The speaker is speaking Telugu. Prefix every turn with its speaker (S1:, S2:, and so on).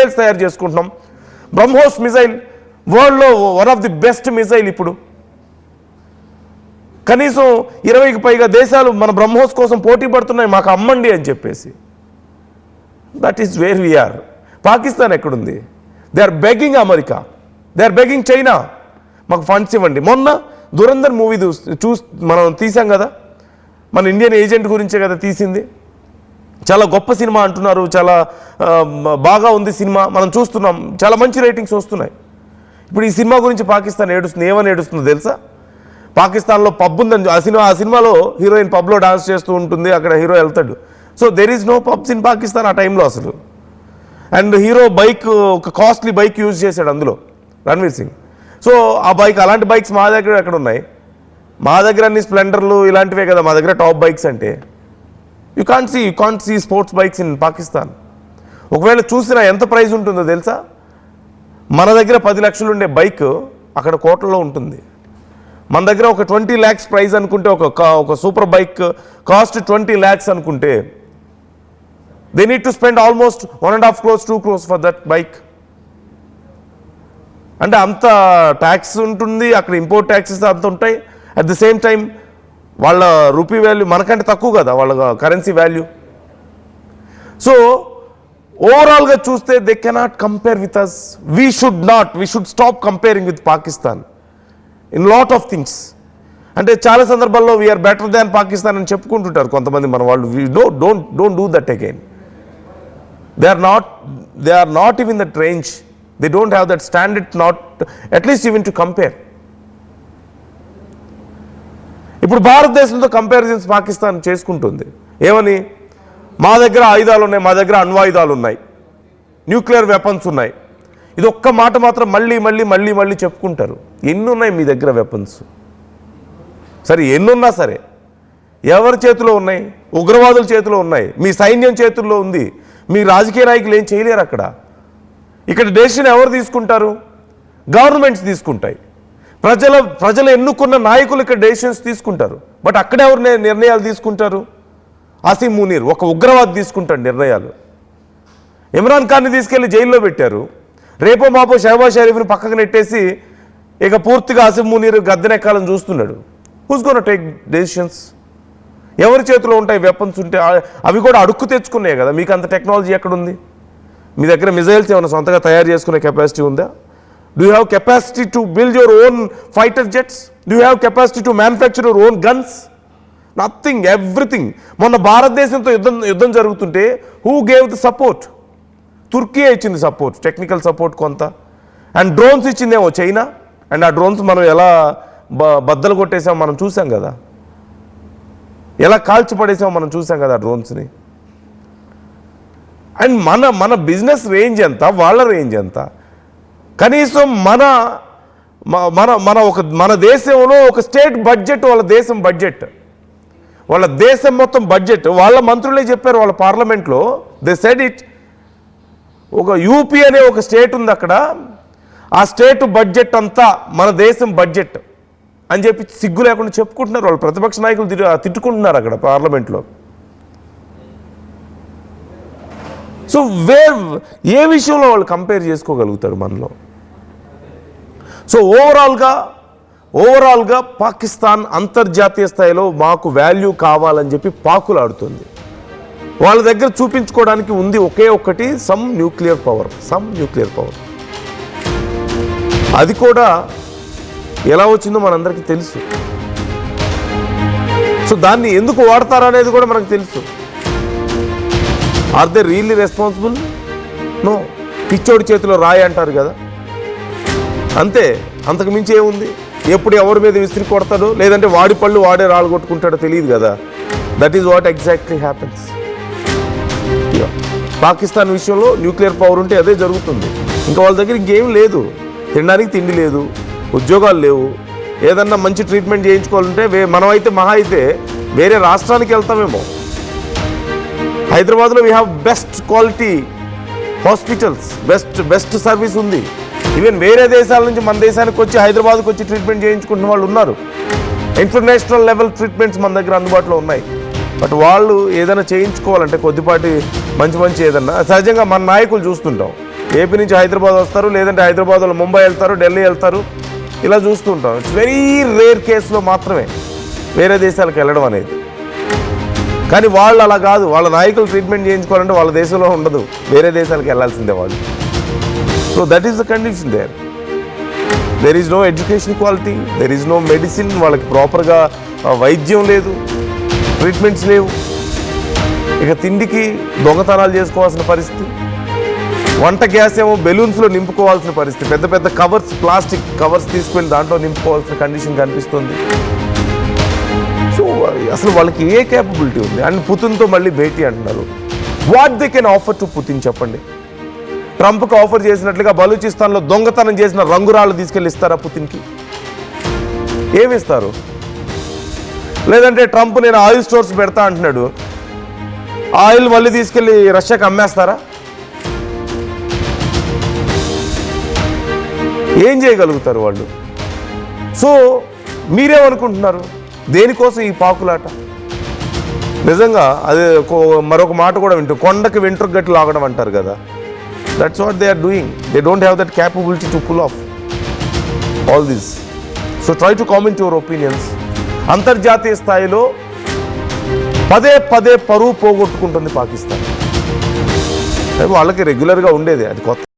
S1: మిజైల్స్ తయారు చేసుకుంటున్నాం. బ్రహ్మోస్ మిజైల్ వరల్డ్లో one of the best missile. ఇప్పుడు కనీసం 20కి పైగా దేశాలు మన బ్రహ్మోస్ కోసం పోటీ పడుతున్నాయి, మాకు అమ్మండి అని చెప్పేసి. That is where we are. Pakistan ఎక్కడుంది? They are begging America, they are begging China, మాకు ఫండ్స్ ఇవ్వండి. మొన్న దురంధర్ మూవీ మనం తీసాం కదా, మన ఇండియన్ ఏజెంట్ గురించే కదా తీసింది. చాలా గొప్ప సినిమా అంటున్నారు, చాలా బాగా ఉంది సినిమా, మనం చూస్తున్నాం, చాలా మంచి రేటింగ్స్ వస్తున్నాయి. ఇప్పుడు ఈ సినిమా గురించి పాకిస్తాన్ ఏడుస్తుంది. ఏమని ఏడుస్తుందో తెలుసా? పాకిస్తాన్లో పబ్ ఉందని, ఆ సినిమాలో హీరోయిన్ పబ్లో డాన్స్ చేస్తూ ఉంటుంది, అక్కడ హీరో వెళ్తాడు. So there is no pubs in Pakistan ఆ టైంలో అసలు. అండ్ హీరో బైక్, ఒక కాస్ట్లీ బైక్ యూజ్ చేశాడు అందులో, రణ్వీర్ సింగ్. సో ఆ బైక్, అలాంటి బైక్స్ మా దగ్గర ఎక్కడ ఉన్నాయి? మా దగ్గర అన్ని స్ప్లెండర్లు ఇలాంటివే కదా మా దగ్గర టాప్ బైక్స్ అంటే. You can't see sports bikes in Pakistan. ఒకవేళ చూసినా ఎంత ప్రైస్ ఉంటుందో తెలుసా? మన దగ్గర 10 లక్షలు ఉండే బైక్ అక్కడ కోట్లలో ఉంటుంది. మన దగ్గర ఒక 20 lakhs ప్రైస్ అనుకుంటే, ఒక సూపర్ బైక్ కాస్ట్ 20 lakhs అనుకుంటే, they need to spend almost 1.5 crores 2 crores for that bike. అంటే అంత ట్యాక్స్ ఉంటుంది అక్కడ, ఇంపోర్ట్ ట్యాక్సెస్ అంత ఉంటాయి. అట్ ద సేమ్ టైం వాళ్ళ రూపీ వాల్యూ మనకంటే తక్కువ కదా వాళ్ళ కరెన్సీ వాల్యూ. సో ఓవరాల్గా చూస్తే they cannot compare with us. We should stop comparing with Pakistan in lot of things. అంటే చాలా సందర్భాల్లో వీఆర్ బెటర్ దాన్ పాకిస్తాన్ అని చెప్పుకుంటుంటారు కొంతమంది మన వాళ్ళు. Don't do that again. They are not even that range. They don't have that standard, not at least even to compare. ఇప్పుడు భారతదేశంతో కంపారిజన్స్ పాకిస్తాన్ చేసుకుంటుంది. ఏమని? మా దగ్గర ఆయుధాలు ఉన్నాయి, మా దగ్గర అణ్వాయుధాలు ఉన్నాయి, న్యూక్లియర్ వెపన్స్ ఉన్నాయి. ఇది ఒక్క మాట మాత్రం మళ్ళీ చెప్పుకుంటారు. ఎన్ని ఉన్నాయి మీ దగ్గర వెపన్స్? సరే ఎన్నున్నా సరే ఎవరి చేతిలో ఉన్నాయి? ఉగ్రవాదుల చేతిలో ఉన్నాయి, మీ సైన్యం చేతుల్లో ఉంది. మీ రాజకీయ నాయకులు ఏం చేయలేరు అక్కడ. ఇక్కడ డెసిషన్ ఎవరు తీసుకుంటారు? గవర్నమెంట్స్ తీసుకుంటాయి. ప్రజలు ఎన్నుకున్న నాయకులు ఇక్కడ డెసిషన్స్ తీసుకుంటారు. బట్ అక్కడ ఎవరు నిర్ణయాలు తీసుకుంటారు? ఆసిమ్ మునీర్, ఒక ఉగ్రవాది తీసుకుంటాడు నిర్ణయాలు. ఇమ్రాన్ ఖాన్ని తీసుకెళ్లి జైల్లో పెట్టారు. రేపో మాపో షహబాజ్ షరీఫ్ని పక్కకు నెట్టేసి ఇక పూర్తిగా ఆసిమ్ మునీర్ గద్దెనెక్కాలని చూస్తున్నాడు. Who's gonna take decisions? ఎవరి చేతిలో ఉంటాయి వెపన్స్? ఉంటే అవి కూడా అడుక్కు తెచ్చుకున్నాయి కదా. మీకు అంత టెక్నాలజీ ఎక్కడుంది? మీ దగ్గర మిజైల్స్ ఏమైనా సొంతగా తయారు చేసుకునే కెపాసిటీ ఉందా? Do you have capacity to build your own fighter jets? Do you have capacity to manufacture your own guns? Nothing, everything. మొన్న భారతదేశంతో యుద్ధం జరుగుతుంటే who gave the support? Turkey ఇచ్చింది సపోర్ట్, టెక్నికల్ సపోర్ట్ కొంత. అండ్ డ్రోన్స్ ఇచ్చిందేమో చైనా. అండ్ ఆ డ్రోన్స్ మనం ఎలా బద్దలు కొట్టేసాం మనం చూసాం కదా, ఎలా కాల్చిపడేసాం మనం చూసాం కదా ఆ డ్రోన్స్ని. అండ్ మన బిజినెస్ రేంజ్ ఎంత, వాళ్ళ రేంజ్ ఎంత? కనీసం మన దేశంలో ఒక స్టేట్ బడ్జెట్, వాళ్ళ దేశం బడ్జెట్, వాళ్ళ దేశం మొత్తం బడ్జెట్ వాళ్ళ మంత్రులే చెప్పారు వాళ్ళ పార్లమెంట్లో. They said it. ఒక యూపీ అనే ఒక స్టేట్ ఉంది అక్కడ, ఆ స్టేట్ బడ్జెట్ అంతా మన దేశం బడ్జెట్ అని చెప్పి సిగ్గు లేకుండా చెప్పుకుంటున్నారు. వాళ్ళు ప్రతిపక్ష నాయకులు తిట్టుకుంటున్నారు అక్కడ పార్లమెంట్లో. సో ఏ విషయంలో వాళ్ళు కంపేర్ చేసుకోగలుగుతారు మనలో? సో ఓవరాల్గా పాకిస్తాన్ అంతర్జాతీయ స్థాయిలో మాకు వాల్యూ కావాలని చెప్పి పాకులాడుతుంది. వాళ్ళ దగ్గర చూపించుకోవడానికి ఉంది ఒకే ఒక్కటి, సమ్ న్యూక్లియర్ పవర్. అది కూడా ఎలా వచ్చిందో మనందరికీ తెలుసు. సో దాన్ని ఎందుకు వాడతారనేది కూడా మనకు తెలుసు. Are they really responsible? No. పిచ్చోడి చేతిలో రాయి అంటారు కదా, అంతే. అంతకు మించి ఏముంది? ఎప్పుడు ఎవరి మీద విసిరి కొడతాడో, లేదంటే వాడి పళ్ళు వాడే రాళ్ళు కొట్టుకుంటాడో తెలియదు కదా. That is what exactly happens. Pakistan విషయంలో న్యూక్లియర్ పవర్ ఉంటే అదే జరుగుతుంది. ఇంకా వాళ్ళ దగ్గర ఇంకేం లేదు. తినడానికి తిండి లేదు, ఉద్యోగాలు లేవు. ఏదన్నా మంచి ట్రీట్మెంట్ చేయించుకోవాలంటే మనమైతే మహా అయితే వేరే రాష్ట్రానికి వెళ్తామేమో. హైదరాబాద్లో we have best quality hospitals, best service ఉంది. ఈవెన్ వేరే దేశాల నుంచి మన దేశానికి వచ్చి హైదరాబాద్కి వచ్చి ట్రీట్మెంట్ చేయించుకుంటున్న వాళ్ళు ఉన్నారు. ఇంటర్నేషనల్ లెవెల్ ట్రీట్మెంట్స్ మన దగ్గర అందుబాటులో ఉన్నాయి. బట్ వాళ్ళు ఏదైనా చేయించుకోవాలంటే కొద్దిపాటి మంచి ఏదన్నా, సహజంగా మన నాయకులు చూస్తుంటాం ఏపీ నుంచి హైదరాబాద్ వస్తారు, లేదంటే హైదరాబాద్ వాళ్ళు ముంబై వెళ్తారు, ఢిల్లీ వెళ్తారు, ఇలా చూస్తుంటాం. ఇట్స్ వెరీ రేర్ కేసులో మాత్రమే వేరే దేశాలకు వెళ్ళడం అనేది. కానీ వాళ్ళు అలా కాదు, వాళ్ళ నాయకులు ట్రీట్మెంట్ చేయించుకోవాలంటే వాళ్ళ దేశంలో ఉండదు, వేరే దేశాలకు వెళ్ళాల్సిందే వాళ్ళు. So that is the condition there. There is no education quality, there is no medicine, వాళ్ళకి ప్రాపర్గా వైద్యం లేదు, ట్రీట్మెంట్స్ లేవు. ఇక తిండికి దొంగతనాలు చేసుకోవాల్సిన పరిస్థితి, వంట గ్యాస్ ఏమో బెలూన్స్లో నింపుకోవాల్సిన పరిస్థితి, పెద్ద పెద్ద కవర్స్, ప్లాస్టిక్ కవర్స్ తీసుకెళ్ళి దాంట్లో నింపుకోవాల్సిన కండిషన్ కనిపిస్తుంది. సో అసలు వాళ్ళకి ఏ క్యాపబిలిటీ ఉంది? అండ్ పుతిన్తో మళ్ళీ భేటీ అంటున్నారు. What they can offer to Putin చెప్పండి? ట్రంప్కి ఆఫర్ చేసినట్లుగా బలూచిస్తాన్లో దొంగతనం చేసిన రంగురాళ్ళు తీసుకెళ్ళి ఇస్తారా పుతిన్కి? ఏమిస్తారు? లేదంటే ట్రంప్ నేను ఆయిల్ స్టోర్స్ పెడతా అంటున్నాడు, ఆయిల్ మళ్ళీ తీసుకెళ్ళి రష్యాకి అమ్మేస్తారా? ఏం చేయగలుగుతారు వాళ్ళు? సో మీరేమనుకుంటున్నారు? దేనికోసం ఈ పాకులాట? నిజంగా అదే మరొక మాట కూడా వింటాం, కొండకి వెంట్రుక గట్టి లాగడం అంటారు కదా. That's what they are doing. They don't have that capability to pull off all this. So try to comment your opinions. అంతర్జాతీయ స్థాయిలో పదే పదే పరువు పోగొట్టుకుంటుంది పాకిస్తాన్. వాళ్ళకి రెగ్యులర్గా ఉండేది, అది కొత్త